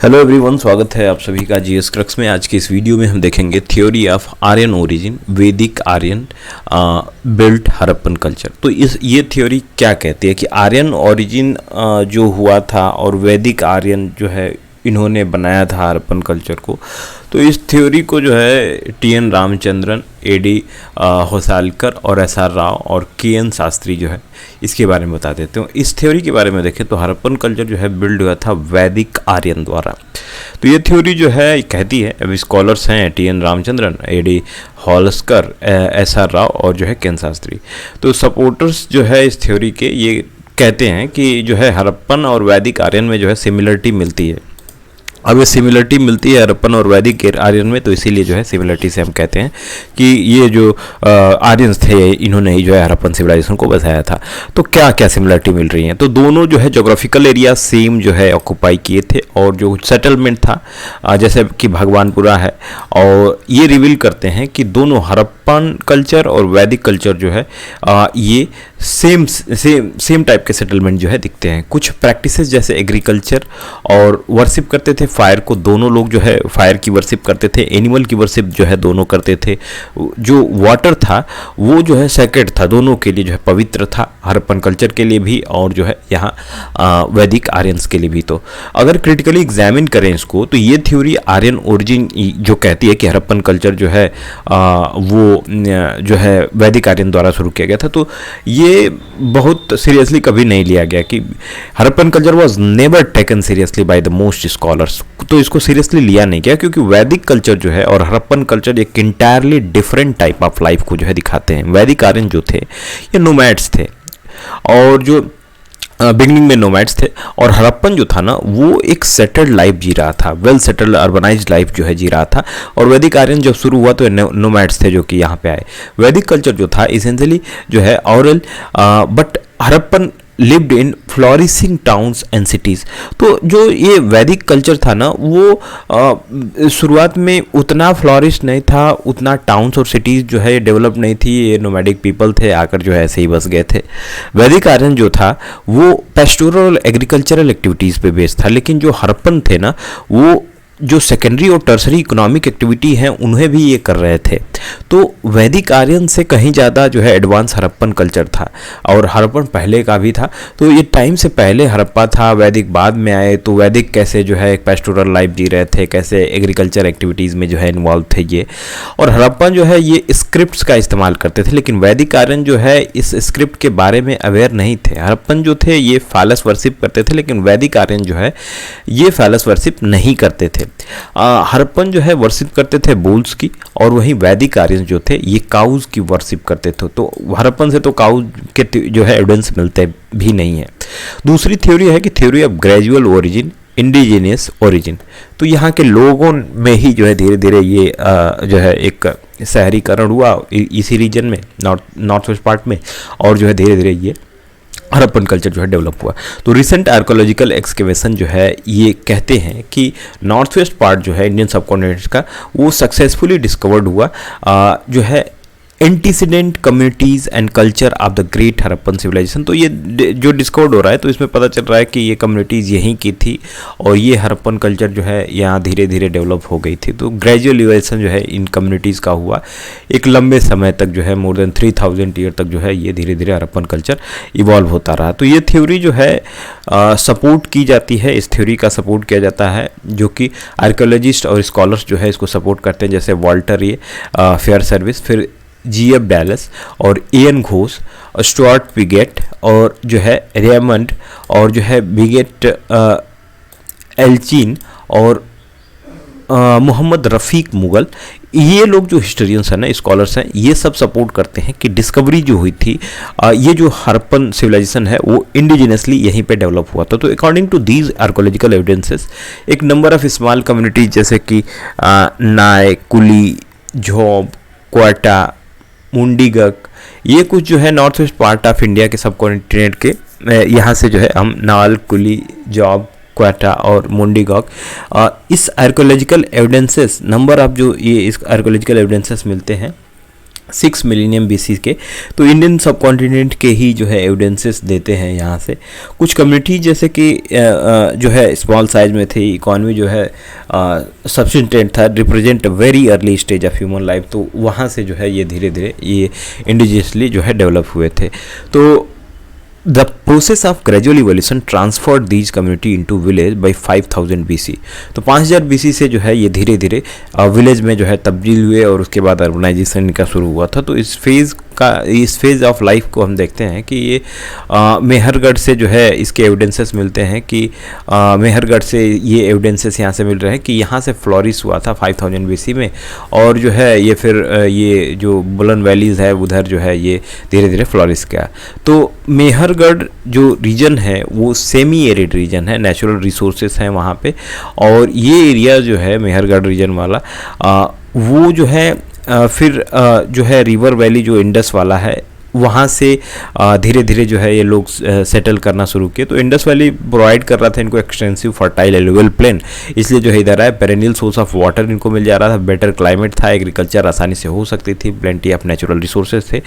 Hello everyone, स्वागत है आप सभी का जीएस क्रक्स में। आज के इस वीडियो में हम देखेंगे थ्योरी ऑफ आर्यन ओरिजिन, वैदिक आर्यन बिल्ट हड़प्पन कल्चर। तो ये थ्योरी क्या कहती है कि आर्यन ओरिजिन जो हुआ था और वैदिक आर्यन जो है इन्होंने बनाया था हड़प्पन कल्चर को। तो इस थ्योरी को जो है टी.एन. रामचंद्रन, ए.डी. होसालकर और एस.आर. राव और के.एन. शास्त्री जो है इसके बारे में बता देते हैं। इस थ्योरी के बारे में देखें तो हड़प्पन कल्चर जो है बिल्ड हुआ था वैदिक आर्यन द्वारा। तो ये थ्योरी जो है कहती है, अभी स्कॉलर्स हैं T N. Ramachandran, A D. Hosalkar, S R. Rao और जो है के.एन. शास्त्री। तो सपोर्टर्स जो है इस थ्योरी के ये कहते हैं कि जो है हड़प्पन और वैदिक आर्यन में जो है सिमिलरिटी मिलती है। अब ये सिमिलरिटी मिलती है हड़प्पन और वैदिक आर्यन में, तो इसीलिए जो है सिमिलरिटी से हम कहते हैं कि ये जो आर्यंस थे इन्होंने ही जो है हड़प्पन सिविलाइजेशन को बसाया था। तो क्या क्या सिमिलरिटी मिल रही है? तो दोनों जो है जोग्राफिकल एरिया सेम जो है ऑक्यूपाई किए थे और जो सेटलमेंट था जैसे कि भगवानपुरा है, और ये रिवील करते हैं कि दोनों हड़प्पन कल्चर और वैदिक कल्चर जो है ये सेम टाइप के सेटलमेंट जो है दिखते हैं। कुछ प्रैक्टिसेस जैसे एग्रीकल्चर और वर्शिप करते थे फायर को, दोनों लोग जो है फायर की वर्शिप करते थे, एनिमल की वर्शिप जो है दोनों करते थे। जो वाटर था वो जो है सेक्रेड था, दोनों के लिए जो है पवित्र था, हड़प्पन कल्चर के लिए भी और जो है यहाँ वैदिक आर्यंस के लिए भी। तो अगर क्रिटिकली एग्जामिन करें इसको तो ये थ्योरी आर्यन ओरिजिन जो कहती है कि हड़प्पन कल्चर जो है वो जो है वैदिक आर्यन द्वारा शुरू किया गया था, तो ये बहुत सीरियसली कभी नहीं लिया गया कि Harappan culture was never taken seriously by the most scholars. तो इसको सीरियसली लिया नहीं गया क्योंकि वैदिक कल्चर जो है और हड़प्पन कल्चर एक entirely different type of life को जो है दिखाते हैं। वैदिक आर्यन जो थे ये नोमैड्स थे और जो बिगनिंग में नोमैड्स थे, और हड़प्पन जो था ना वो एक सेटल्ड लाइफ जी रहा था, वेल सेटल्ड अर्बनाइज्ड लाइफ जो है जी रहा था। और वैदिक आर्यन जब शुरू हुआ तो नोमैड्स थे जो कि यहाँ पे आए। वैदिक कल्चर जो था इसेंशियली जो है oral, but Harappan lived in flourishing towns and cities. तो जो ये वैदिक कल्चर था ना वो शुरुआत में उतना फ्लोरिश नहीं था, उतना टाउन्स और सिटीज़ जो है डेवलप नहीं थी। ये नोमैडिक पीपल थे, आकर जो है ऐसे ही बस गए थे। वैदिक आर्यन जो था वो पेस्टोरल एग्रीकल्चरल एक्टिविटीज़ पे बेस्ड था, लेकिन जो हड़प्पन थे ना वो जो सेकेंडरी और टर्सरी इकोनॉमिक एक्टिविटी हैं उन्हें भी ये कर रहे थे। तो वैदिक आर्यन से कहीं ज़्यादा जो है एडवांस हड़प्पन कल्चर था, और हड़प्पन पहले का भी था। तो ये टाइम से पहले हड़प्पा था, वैदिक बाद में आए। तो वैदिक कैसे जो है एक पेस्टोरल लाइफ जी रहे थे, कैसे एग्रीकल्चर एक्टिविटीज़ में जो है इन्वॉल्व थे ये। और हड़प्पन जो है ये स्क्रिप्ट्स का इस्तेमाल करते थे, लेकिन वैदिक आर्यन जो है इस स्क्रिप्ट के बारे में अवेयर नहीं थे। हड़प्पन जो थे ये फैलस वर्शिप करते थे, लेकिन वैदिक आर्यन जो है ये फैलस वर्शिप नहीं करते थे। हड़प्पन जो है वर्शिप करते थे बुल्स की, और वहीं वैदिक आर्यन जो थे ये काउज की वर्शिप करते थे। तो हड़प्पन से तो काउज के जो है एविडेंस मिलते भी नहीं है। दूसरी थ्योरी है कि theory of gradual origin, indigenous origin. तो यहाँ के लोगों में ही जो है धीरे धीरे ये जो है एक शहरीकरण हुआ इसी रीजन में, नॉर्थ वेस्ट पार्ट में, और जो है धीरे धीरे ये हड़प्पन कल्चर जो है डेवलप हुआ। तो रिसेंट आर्कोलॉजिकल एक्सकेवेशन जो है ये कहते हैं कि नॉर्थ वेस्ट पार्ट जो है इंडियन सबकॉन्टिनेंट का वो सक्सेसफुली डिस्कवर्ड हुआ जो है antecedent communities and culture of the great Harappan civilization. तो ये जो डिस्कवर्ड हो रहा है तो इसमें पता चल रहा है कि ये कम्युनिटीज़ यहीं की थी और ये हड़प्पन कल्चर जो है यहाँ धीरे धीरे डेवलप हो गई थी। तो ग्रेजुअल इवोल्यूशन जो है इन कम्युनिटीज़ का हुआ, एक लंबे समय तक जो है मोर देन 3000 ईयर तक जो है ये धीरे धीरे हड़प्पन कल्चर इवॉल्व होता रहा। तो ये थ्योरी जो है सपोर्ट की जाती है, इस थ्योरी का सपोर्ट किया जाता है, जो कि आर्कियोलॉजिस्ट और स्कॉलर्स जो है इसको सपोर्ट करते हैं, जैसे वॉल्टर ये फेयर सर्विस, फिर जी.एफ. डैलस और ए.एन. घोष, स्टुअर्ट पिगेट और जो है रेमंड और जो है बिगेट एल्चिन और मोहम्मद रफ़ीक मुगल। ये लोग जो हिस्टोरियंस हैं ना, स्कॉलर्स हैं, ये सब सपोर्ट करते हैं कि डिस्कवरी जो हुई थी ये जो हड़प्पन सिविलाइजेशन है वो इंडिजिनसली यहीं पे डेवलप हुआ था। तो according to these archaeological evidences एक नंबर ऑफ स्मॉल कम्युनिटीज जैसे कि नाय, कुली, झोब, क्वाटा, मुंडीगक, ये कुछ जो है north west part of India के सब कॉन्टिनेंट के यहाँ से जो है हम नाल, कुली, जॉब, क्वाटा और मुंडीगॉक इस आर्कोलॉजिकल एविडेंसेस, नंबर ऑफ जो ये इस आर्कोलॉजिकल एविडेंसेस मिलते हैं 6 मिलीनियम बीसी के। तो इंडियन सब कॉन्टिनेंट के ही जो है एविडेंसेस देते हैं यहाँ से। कुछ कम्युनिटी जैसे कि जो है स्मॉल साइज में थी, इकॉनमी जो है सब्सिस्टेंट था, represent very early stage of human life, तो वहाँ से जो है ये धीरे धीरे ये इंडिजियसली जो है डेवलप हुए थे। तो The process of gradual evolution transferred these community into village by 5000 BC। तो 5000 BC से जो है ये धीरे धीरे विलेज में जो है तब्दील हुए और उसके बाद अर्बनाइजेशन का शुरू हुआ था। तो इस फेज़ ऑफ लाइफ को हम देखते हैं कि ये मेहरगढ़ से जो है इसके एविडेंसेस मिलते हैं कि मेहरगढ़ से ये एविडेंसेस यहाँ से मिल रहे हैं कि यहाँ से फ्लोरिश हुआ था 5000 BC में, और जो है ये फिर ये जो बुलन वैलीज़ है उधर जो है ये धीरे धीरे फ्लोरिश किया। तो मेहरगढ़ जो रीजन है वो सेमी एरिड रीजन है, नेचुरल रिसोर्सेस हैं वहाँ पे, और ये एरिया जो है मेहरगढ़ रीजन वाला वो जो है फिर जो है रिवर वैली जो इंडस वाला है वहाँ से धीरे धीरे जो है ये लोग सेटल करना शुरू किए। तो इंडस वैली प्रोवाइड कर रहा था इनको एक्सटेंसिव फर्टाइल एलुवियल प्लेन, इसलिए जो है इधर आए, पेरेनियल सोर्स ऑफ वाटर इनको मिल जा रहा था, बेटर क्लाइमेट था, एग्रीकल्चर आसानी से हो सकती थी, प्लेंटी ऑफ नेचुरल रिसोर्सेज थे,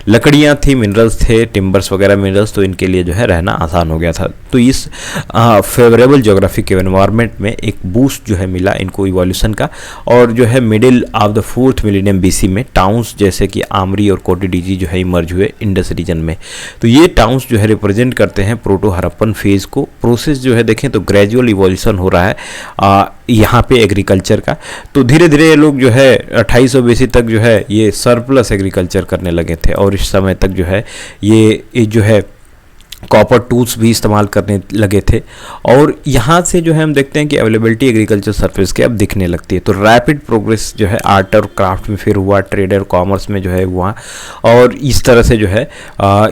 लकड़ियाँ थी, मिनरल्स थे, टिम्बर्स वगैरह मिनरल्स, तो इनके लिए जो है रहना आसान हो गया था। तो इस फेवरेबल जोग्राफिक एनवायरनमेंट में एक बूस्ट जो है मिला इनको इवोल्यूशन का, और जो है middle of the 4th millennium BC में टाउन्स जैसे कि आमरी और कोटिडीजी जो है इमर्ज हुए इंडस रीजन में। तो ये टाउन्स जो है रिप्रेजेंट करते हैं प्रोटो हरप्पन फेज को। प्रोसेस जो है देखें तो ग्रेजुअल इवोल्यूशन हो रहा है यहाँ पे एग्रीकल्चर का। तो धीरे धीरे ये लोग जो है 2800 BC तक जो है ये सरप्लस एग्रीकल्चर करने लगे थे, और इस समय तक जो है ये जो है कॉपर टूल्स भी इस्तेमाल करने लगे थे। और यहाँ से जो है हम देखते हैं कि अवेलेबिलिटी एग्रीकल्चर सरफेस के अब दिखने लगती है। तो रैपिड प्रोग्रेस जो है आर्ट और क्राफ्ट में फिर हुआ, ट्रेड और कॉमर्स में जो है हुआ, और इस तरह से जो है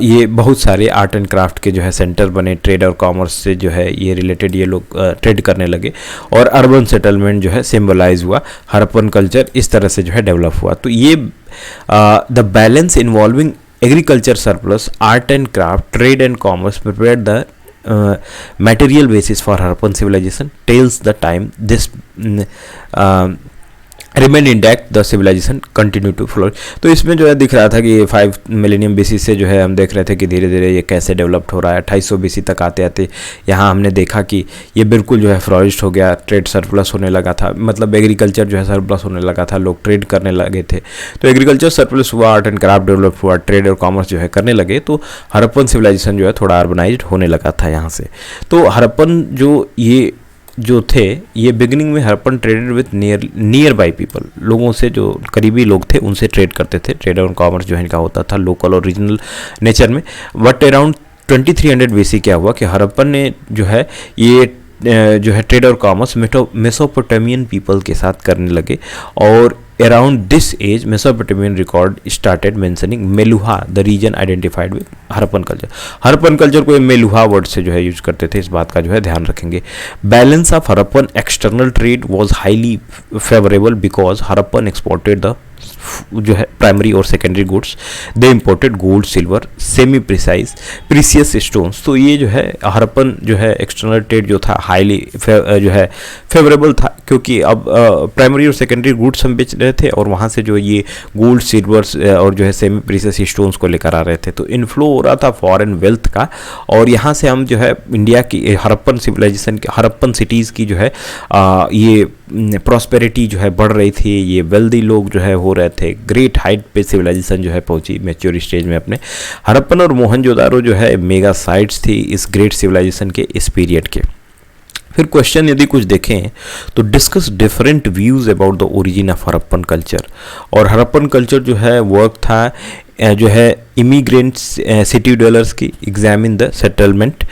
ये बहुत सारे आर्ट एंड क्राफ्ट के जो है सेंटर बने, ट्रेड और कॉमर्स से जो है ये रिलेटेड ये लोग ट्रेड करने लगे, और अर्बन सेटलमेंट जो है सिम्बलाइज हुआ, हरप्पन कल्चर इस तरह से जो है डेवलप हुआ। तो ये the balance involving agriculture surplus, art and craft, trade and commerce prepared the material basis for Harappan civilization. Tells the time this remain intact, the civilization continue to flourish. तो इसमें जो है दिख रहा था कि 5 मिलेनियम BC से जो है हम देख रहे थे कि धीरे धीरे ये कैसे डेवलप्ड हो रहा है। 2800 BC तक आते आते यहाँ हमने देखा कि ये बिल्कुल जो है फ्लोरिश हो गया, ट्रेड सरप्लस होने लगा था, मतलब एग्रीकल्चर जो है सरप्लस होने लगा था, लोग ट्रेड करने लगे थे। तो एग्रीकल्चर सरप्लस हुआ, आर्ट एंड क्राफ्ट डेवलप हुआ, ट्रेड और कॉमर्स जो है करने लगे, तो हरप्पन सिविलाइजेशन जो है थोड़ा अर्बनाइज्ड होने लगा था यहाँ से। तो हरप्पन जो थे ये बिगिनिंग में Harappan traded with near by people, लोगों से जो करीबी लोग थे उनसे ट्रेड करते थे। ट्रेड और कॉमर्स जो है इनका होता था लोकल और रीजनल नेचर में। बट अराउंड 2300 BC क्या हुआ कि हरप्पन ने जो है ये जो है ट्रेड और कॉमर्स मेसोपोटामियन पीपल के साथ करने लगे, और around this age Mesopotamian record started mentioning Meluha, the region identified with Harappan culture। Harappan culture को मेलुहा वर्ड से जो है यूज करते थे, इस बात का जो है ध्यान रखेंगे। Balance of Harappan external trade was highly favourable because Harappan exported the जो है प्राइमरी और secondary goods, they imported gold, silver, semi precious stones. तो ये जो है हरप्पन जो है एक्सटर्नल ट्रेड जो था हाईली जो है फेवरेबल था, क्योंकि अब प्राइमरी और सेकेंडरी गुड्स हम बेच रहे थे, और वहाँ से जो ये गोल्ड, सिल्वर्स और जो है सेमी प्रीसियस स्टोन्स को लेकर आ रहे थे। तो इन्फ्लो हो रहा था फॉरेन वेल्थ का, और यहाँ से हम जो है इंडिया की हरप्पन सिविलाइजेशन की, हरप्पन सिटीज़ की जो है ये प्रॉस्पेरिटी जो है बढ़ रही थी, ये वेल्दी लोग जो है हो रहे थे, ग्रेट हाइट पे सिविलाइजेशन जो है पहुंची मैच्योर स्टेज में अपने। हरप्पन और मोहनजोदारो जो है मेगा साइट्स थी इस ग्रेट सिविलाइजेशन के इस पीरियड के। फिर क्वेश्चन यदि कुछ देखें तो discuss different views about the origin of Harappan culture. और हरप्पन कल्चर जो है वर्क था जो है इमिग्रेंट्स सिटी डेवलपर्स की, examine the settlement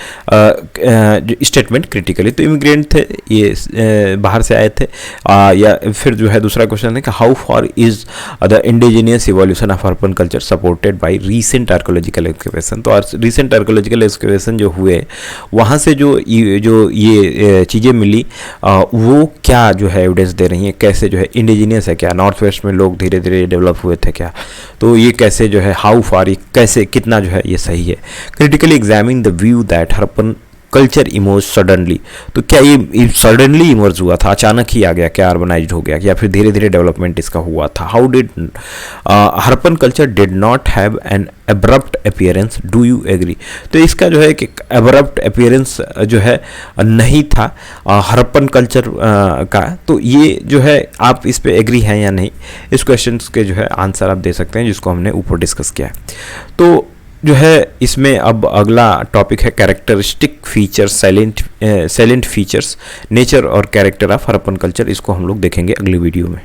statement critically. तो इमिग्रेंट थे ये बाहर से आए थे, या फिर जो है दूसरा क्वेश्चन है कि how for is the indigenous evolution of Harappan culture supported by recent archaeological excavation. तो रीसेंट आर्कोलॉजिकल एक्सकेवेशन जो हुए वहाँ से जो ये चीज़ें मिली वो क्या जो है एविडेंस दे रही हैं, कैसे जो है इंडिजिनियस है क्या, नॉर्थ वेस्ट में लोग धीरे धीरे डेवलप हुए थे क्या, तो ये कैसे जो है हाउ फार कैसे कितना जो है ये सही है। Critically examine the view that Harappan culture emerge suddenly, तो क्या ये सडनली इमर्ज हुआ था, अचानक ही आ गया, क्या अर्बनाइज्ड हो गया, या फिर धीरे धीरे डेवलपमेंट इसका हुआ था? How did Harappan culture did not have an abrupt appearance, do you agree? तो इसका जो है कि एब्रप्ट अपीयरेंस जो है नहीं था हरप्पन कल्चर का। तो ये जो है आप इस पे एग्री हैं या नहीं, इस क्वेश्चन के जो है आंसर आप दे सकते हैं, जिसको हमने ऊपर डिस्कस किया है। तो जो है इसमें अब अगला टॉपिक है characteristic features, salient features, nature और कैरेक्टर ऑफ हरप्पन कल्चर। इसको हम लोग देखेंगे अगली वीडियो में।